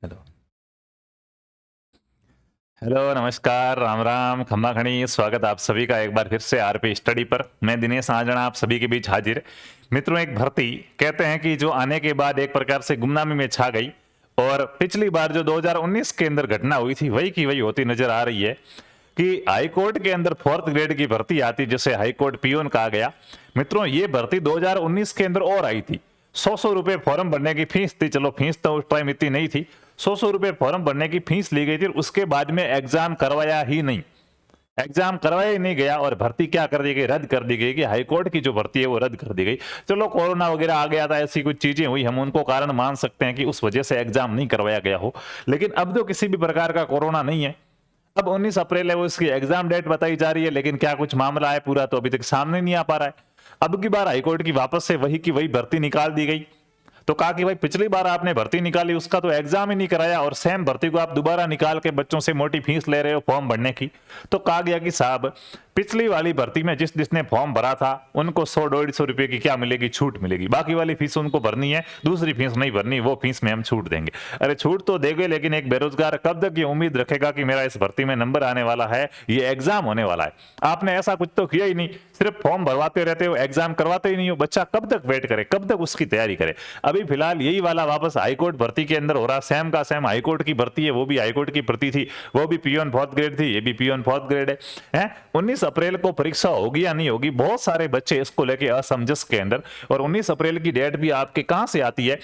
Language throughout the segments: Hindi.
हेलो हेलो नमस्कार राम राम खम्मा खणी स्वागत आप सभी का एक बार फिर से आरपी स्टडी पर। मैं दिनेश आजणा आप सभी के बीच हाजिर। मित्रों, एक भर्ती कहते हैं कि जो आने के बाद एक प्रकार से गुमनामी में छा गई और पिछली बार जो 2019 के अंदर घटना हुई थी वही की वही होती नजर आ रही है कि हाईकोर्ट के अंदर 4th ग्रेड की भर्ती आती जिसे हाईकोर्ट पियोन कहा गया। मित्रों, ये भर्ती 2019 के अंदर और आई थी। 100 रुपए फॉर्म भरने की फीस थी। चलो, फीस तो उस टाइम इतनी नहीं थी। 100 रुपए फॉर्म भरने की फीस ली गई थी। उसके बाद में एग्जाम करवाया ही नहीं, एग्जाम करवाया ही नहीं गया और भर्ती क्या कर दी गई, रद्द कर दी गई कि हाईकोर्ट की जो भर्ती है वो रद्द कर दी गई। चलो, कोरोना वगैरह आ गया था, ऐसी कुछ चीजें हुई, हम उनको कारण मान सकते हैं कि उस वजह से एग्जाम नहीं करवाया गया हो। लेकिन अब तो किसी भी प्रकार का कोरोना नहीं है। अब 19 अप्रैल है, वो इसकी एग्जाम डेट बताई जा रही है, लेकिन क्या कुछ मामला है पूरा तो अभी तक सामने नहीं आ पा रहा है। अब की बार हाईकोर्ट की वापस से वही की वही भर्ती निकाल दी गई। तो कहा कि भाई पिछली बार आपने भर्ती निकाली उसका तो एग्जाम ही नहीं कराया और सेम भर्ती को आप दोबारा निकाल के बच्चों से मोटी फीस ले रहे हो फॉर्म भरने की। तो कहा गया कि साहब, पिछली वाली भर्ती में जिसने फॉर्म भरा था उनको 100-150 रुपए की क्या मिलेगी, छूट मिलेगी। बाकी वाली फीस उनको भरनी है, दूसरी फीस नहीं भरनी, वो फीस में हम छूट देंगे। अरे छूट तो देंगे, लेकिन एक बेरोजगार कब तक ये उम्मीद रखेगा कि मेरा इस भर्ती में नंबर आने वाला है, ये एग्जाम होने वाला है। आपने ऐसा कुछ तो किया ही नहीं, सिर्फ फॉर्म भरवाते रहते हो, एग्जाम करवाते ही नहीं हो। बच्चा कब तक वेट करे, कब तक उसकी तैयारी करे। अभी फिलहाल यही वाला वापस हाईकोर्ट भर्ती के अंदर हो रहा, सेम का सेम हाईकोर्ट की भर्ती है, वो भी हाईकोर्ट की भर्ती थी, वो भी पियोन 4th ग्रेड थी, ये भी पियोन 4th ग्रेड है। 19 अप्रैल को परीक्षा होगी या नहीं होगी, बहुत सारे बच्चे इसको लेके असमंजस के अंदर। और 19 अप्रैल की डेट भी आपके कहां से आती है,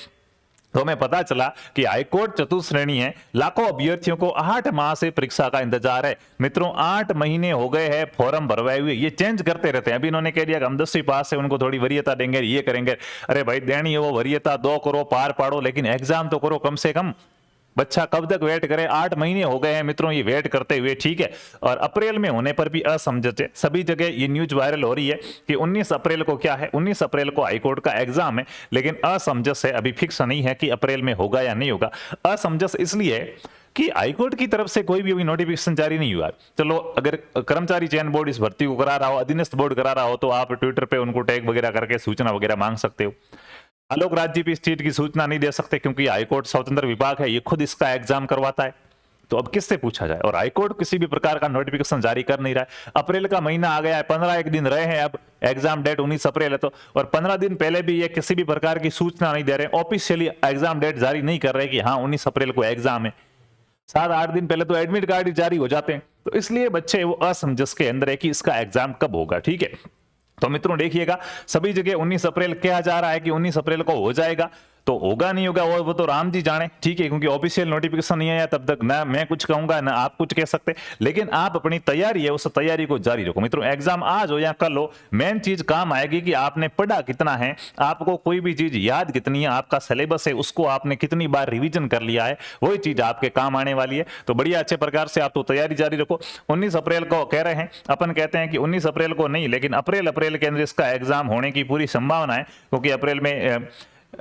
तो हमें पता चला कि हाईकोर्ट चतुश्रेणी है, लाखों अभ्यर्थियों को 8 माह से परीक्षा का इंतजार है। मित्रों, 8 महीने हो गए हैं फॉर्म भरवाए हुए, ये चेंज करते रहते हैं। अभी इन्होंने कह दिया कि हम 10वीं पास है, उनको थोड़ी वरीयता देंगे, ये करेंगे। अरे भाई, देनी है वो वरीयता, 2 करो, पार पाड़ो, लेकिन एग्जाम तो करो कम से कम। बच्चा कब तक वेट करे, 8 महीने हो गए हैं मित्रों ये वेट करते हुए, ठीक है। और अप्रैल में होने पर भी असमंजस है। सभी जगह ये न्यूज वायरल हो रही है कि 19 अप्रैल को क्या है, 19 अप्रैल को हाईकोर्ट का एग्जाम है, लेकिन असमंजस है, अभी फिक्स नहीं है कि अप्रैल में होगा या नहीं होगा। असमंजस इसलिए कि हाईकोर्ट की तरफ से कोई भी अभी नोटिफिकेशन जारी नहीं हुआ। चलो, अगर कर्मचारी चयन बोर्ड इस भर्ती को करा रहा हो, अधीनस्थ बोर्ड करा रहा हो, तो आप ट्विटर पे उनको टैग वगैरह करके सूचना वगैरह मांग सकते हो। आलोक राज्य भी इस चीज की सूचना नहीं दे सकते क्योंकि हाईकोर्ट स्वतंत्र विभाग है, ये खुद इसका एग्जाम करवाता है। तो अब किससे पूछा जाए, और हाईकोर्ट किसी भी प्रकार का नोटिफिकेशन जारी कर नहीं रहा है। अप्रैल का महीना आ गया है, 15 एक दिन रहे हैं, अब एग्जाम डेट 19 अप्रैल है तो, और 15 दिन पहले भी ये किसी भी प्रकार की सूचना नहीं दे रहे, ऑफिशियली एग्जाम डेट जारी नहीं कर रहे कि हाँ 19 अप्रैल को एग्जाम है। 7-8 दिन पहले तो एडमिट कार्ड ही जारी हो जाते हैं। तो इसलिए बच्चे वो असमंजस के अंदर है कि इसका एग्जाम कब होगा, ठीक है। तो मित्रों देखिएगा, सभी जगह 19 अप्रैल कहा जा रहा है कि 19 अप्रैल को हो जाएगा, तो होगा नहीं होगा वो तो राम जी जाने, ठीक है, क्योंकि ऑफिशियल नोटिफिकेशन नहीं आया तब तक ना मैं कुछ कहूंगा ना आप कुछ कह सकते। लेकिन आप अपनी तैयारी है उस तैयारी को जारी रखो मित्रों। एग्जाम आज हो या कल हो, मेन चीज काम आएगी कि आपने पढ़ा कितना है, आपको कोई भी चीज याद कितनी है, आपका सिलेबस है उसको आपने कितनी बार रिविजन कर लिया है, वही चीज आपके काम आने वाली है। तो बढ़िया अच्छे प्रकार से आप तो तैयारी जारी रखो। 19 अप्रैल को कह रहे हैं, अपन कहते हैं कि 19 अप्रैल को नहीं, लेकिन अप्रैल के अंदर इसका एग्जाम होने की पूरी संभावना है, क्योंकि अप्रैल में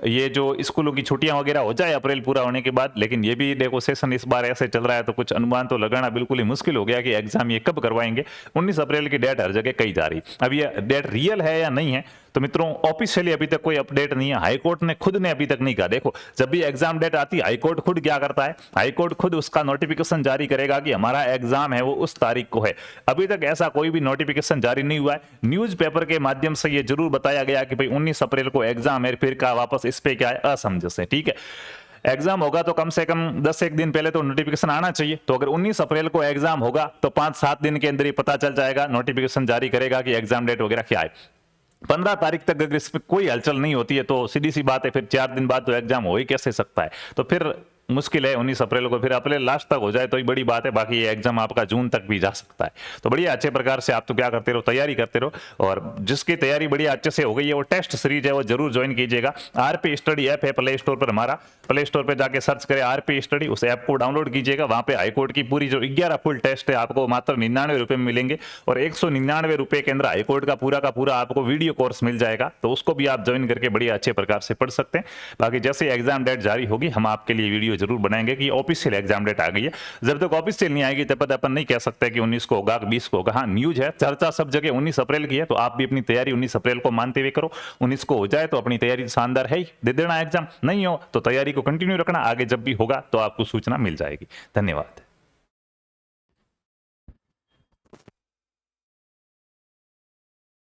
ये जो स्कूलों की छुट्टियां वगैरह हो जाए अप्रैल पूरा होने के बाद। लेकिन ये भी देखो सेशन इस बार ऐसे चल रहा है तो कुछ अनुमान तो लगाना बिल्कुल ही मुश्किल हो गया कि एग्जाम ये कब करवाएंगे। 19 अप्रैल की डेट हर जगह कही जा रही। अब ये डेट रियल है या नहीं है, तो मित्रों ऑफिशियली अभी तक कोई अपडेट नहीं है। हाईकोर्ट ने खुद ने अभी तक नहीं कहा। देखो, जब भी एग्जाम डेट आती है हाईकोर्ट खुद क्या करता है, हाईकोर्ट खुद उसका नोटिफिकेशन जारी करेगा कि हमारा एग्जाम है वो उस तारीख को है। अभी तक ऐसा कोई भी नोटिफिकेशन जारी नहीं हुआ है। न्यूज़पेपर के माध्यम से ये जरूर बताया गया कि भाई 19 अप्रैल को एग्जाम है, फिर का वापस इस पे क्या है, असमंजस है, ठीक है। एग्जाम होगा तो कम से कम 10 एक दिन पहले तो नोटिफिकेशन आना चाहिए। तो अगर 19 अप्रैल को एग्जाम होगा तो 5-7 दिन के अंदर ही पता चल जाएगा, नोटिफिकेशन जारी करेगा कि एग्जाम डेट वगैरह क्या है। 15 तारीख तक अगर इसमें कोई हलचल नहीं होती है तो सीधी सी बात है, फिर 4 दिन बाद तो एग्जाम हो ही कैसे सकता है। तो फिर मुश्किल है 19 अप्रैल को, फिर अप्रैल लास्ट तक हो जाए तो ही बड़ी बात है, बाकी ये एग्जाम आपका जून तक भी जा सकता है। तो बढ़िया अच्छे प्रकार से आप तो क्या करते रहो, तैयारी करते रहो। और जिसकी तैयारी बढ़िया अच्छे से हो गई है, वो टेस्ट सीरीज है वो जरूर ज्वाइन कीजिएगा। आरपी स्टडी ऐप है प्ले स्टोर पर, हमारा प्ले स्टोर पर जाके सर्च करें आरपी स्टडी, उस ऐप को डाउनलोड कीजिएगा। वहां पे हाईकोर्ट की पूरी जो 11 फुल टेस्ट है आपको मात्र 99 रुपए में मिलेंगे, और 199 रुपए के अंदर हाईकोर्ट का पूरा आपको वीडियो कोर्स मिल जाएगा। तो उसको भी आप ज्वाइन करके बढ़िया अच्छे प्रकार से पढ़ सकते हैं। बाकी जैसे एग्जाम डेट जारी होगी हम आपके लिए वीडियो जरूर बनाएंगे कि ऑफिशियल एग्जाम डेट आ गई है। जब तक ऑफिशियल नहीं आएगी तब तक अपन नहीं कह सकते कि 19 को होगा, 20 को होगा। हाँ, न्यूज है, चर्चा सब जगह 19 अप्रैल की है, तो आप भी अपनी तैयारी 19 अप्रैल को मानते हुए करो। 19 को हो जाए तो अपनी तैयारी शानदार है ही, दे देना एग्जाम, नहीं हो तो तैयारी को कंटिन्यू रखना, आगे जब भी होगा तो आपको सूचना मिल जाएगी। धन्यवाद।